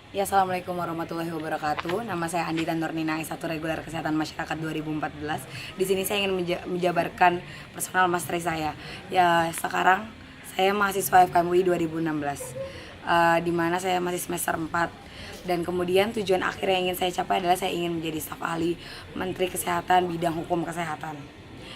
Ya, Assalamualaikum warahmatullahi wabarakatuh. Nama saya Andita Nurnina, S1 Reguler Kesehatan Masyarakat 2014. Di sini saya ingin menjabarkan personal mastery saya. Ya, sekarang saya mahasiswa FKMUI 2016. Di mana saya masih semester 4. Dan kemudian tujuan akhir yang ingin saya capai adalah saya ingin menjadi staf ahli Menteri Kesehatan bidang hukum kesehatan.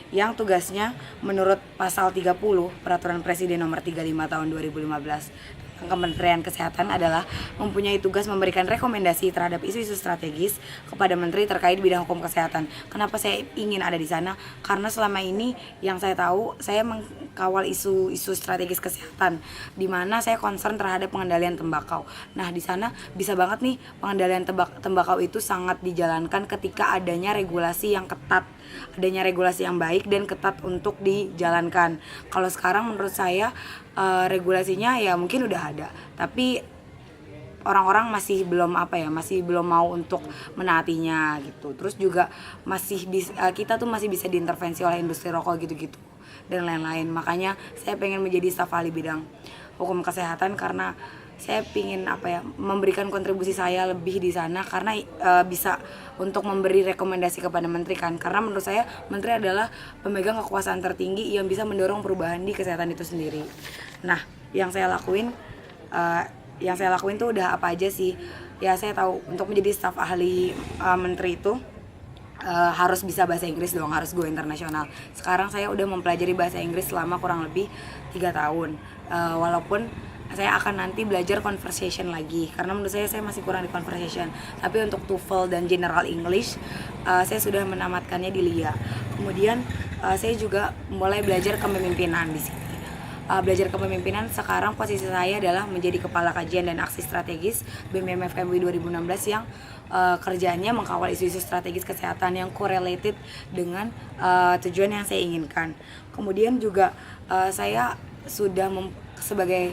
Yang tugasnya menurut pasal 30 Peraturan Presiden nomor 35 tahun 2015 Kementerian Kesehatan adalah mempunyai tugas memberikan rekomendasi terhadap isu-isu strategis kepada menteri terkait bidang hukum kesehatan. Kenapa saya ingin ada di sana? Karena selama ini yang saya tahu, saya mengkawal isu-isu strategis kesehatan, di mana saya concern terhadap pengendalian tembakau. Nah, di sana bisa banget nih pengendalian tembakau itu sangat dijalankan ketika adanya regulasi yang ketat, adanya regulasi yang baik dan ketat untuk dijalankan. Kalau sekarang menurut saya regulasinya ya mungkin udah ada, tapi orang-orang masih belum masih belum mau untuk menaatinya gitu. Terus juga kita tuh masih bisa diintervensi oleh industri rokok gitu-gitu dan lain-lain. Makanya saya pengen menjadi staf ahli bidang hukum kesehatan karena saya ingin memberikan kontribusi saya lebih di sana, karena bisa untuk memberi rekomendasi kepada menteri kan, karena menurut saya menteri adalah pemegang kekuasaan tertinggi yang bisa mendorong perubahan di kesehatan itu sendiri. Nah, yang saya lakuin tuh udah apa aja sih? Ya, saya tahu untuk menjadi staf ahli menteri itu harus bisa bahasa Inggris dong, harus go internasional. Sekarang saya udah mempelajari bahasa Inggris selama kurang lebih 3 tahun. Walaupun saya akan nanti belajar conversation lagi, karena menurut saya masih kurang di conversation. Tapi untuk TOEFL dan General English saya sudah menamatkannya di LIA. Kemudian saya juga mulai belajar kepemimpinan di sini. Belajar kepemimpinan, sekarang posisi saya adalah menjadi Kepala Kajian dan Aksi Strategis BEM FKMUI 2016 yang kerjaannya mengkawal isu-isu strategis kesehatan yang correlated dengan tujuan yang saya inginkan. Kemudian juga saya sudah sebagai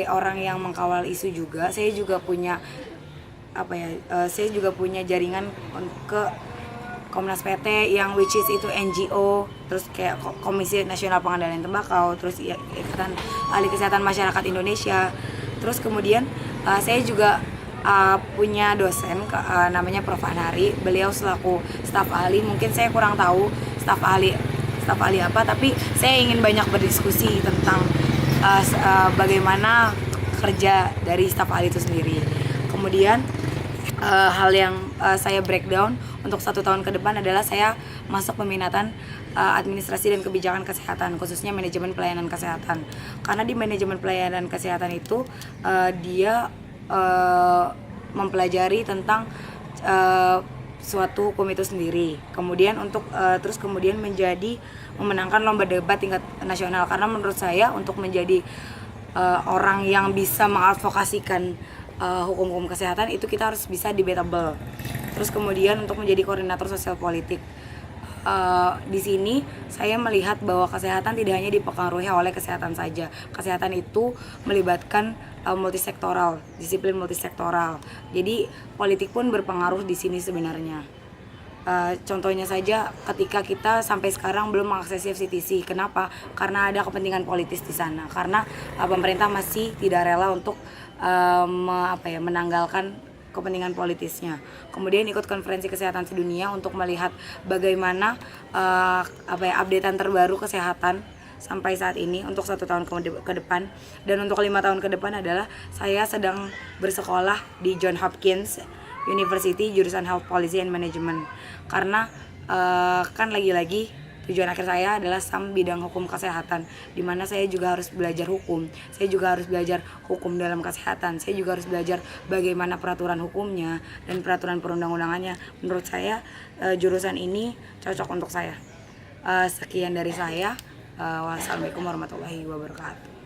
orang yang mengkawal isu juga, saya juga punya jaringan ke Komnas PT yang which is itu NGO, terus kayak Komisi Nasional Pengendalian Tembakau, terus Ikatan Ahli Kesehatan Masyarakat Indonesia. Terus kemudian saya juga punya dosen namanya Prof. Anari. Beliau selaku staf ahli, mungkin saya kurang tahu staf ahli apa, tapi saya ingin banyak berdiskusi tentang bagaimana kerja dari staf ahli itu sendiri. Kemudian hal yang saya breakdown untuk 1 tahun ke depan adalah saya masuk peminatan administrasi dan kebijakan kesehatan, khususnya manajemen pelayanan kesehatan. Karena di manajemen pelayanan kesehatan itu dia mempelajari tentang suatu hukum itu sendiri. Kemudian terus kemudian memenangkan lomba debat tingkat nasional, karena menurut saya untuk menjadi orang yang bisa mengadvokasikan hukum-hukum kesehatan itu kita harus bisa debatable. Terus kemudian untuk menjadi koordinator sosial politik, di sini saya melihat bahwa kesehatan tidak hanya dipengaruhi oleh kesehatan saja. Kesehatan itu melibatkan multisektoral, disiplin multisektoral. Jadi politik pun berpengaruh di sini sebenarnya. Contohnya saja ketika kita sampai sekarang belum mengakses FCTC. Kenapa? Karena ada kepentingan politis di sana. Karena pemerintah masih tidak rela untuk menanggalkan kepentingan politisnya. Kemudian ikut konferensi kesehatan sedunia untuk melihat bagaimana updatean terbaru kesehatan sampai saat ini untuk 1 tahun ke depan. Dan untuk 5 tahun ke depan adalah saya sedang bersekolah di Johns Hopkins University jurusan Health Policy and Management, karena kan lagi-lagi tujuan akhir saya adalah SAM bidang hukum kesehatan, di mana saya juga harus belajar hukum, saya juga harus belajar hukum dalam kesehatan, saya juga harus belajar bagaimana peraturan hukumnya dan peraturan perundang-undangannya. Menurut saya jurusan ini cocok untuk saya. Sekian dari saya. Wassalamualaikum warahmatullahi wabarakatuh.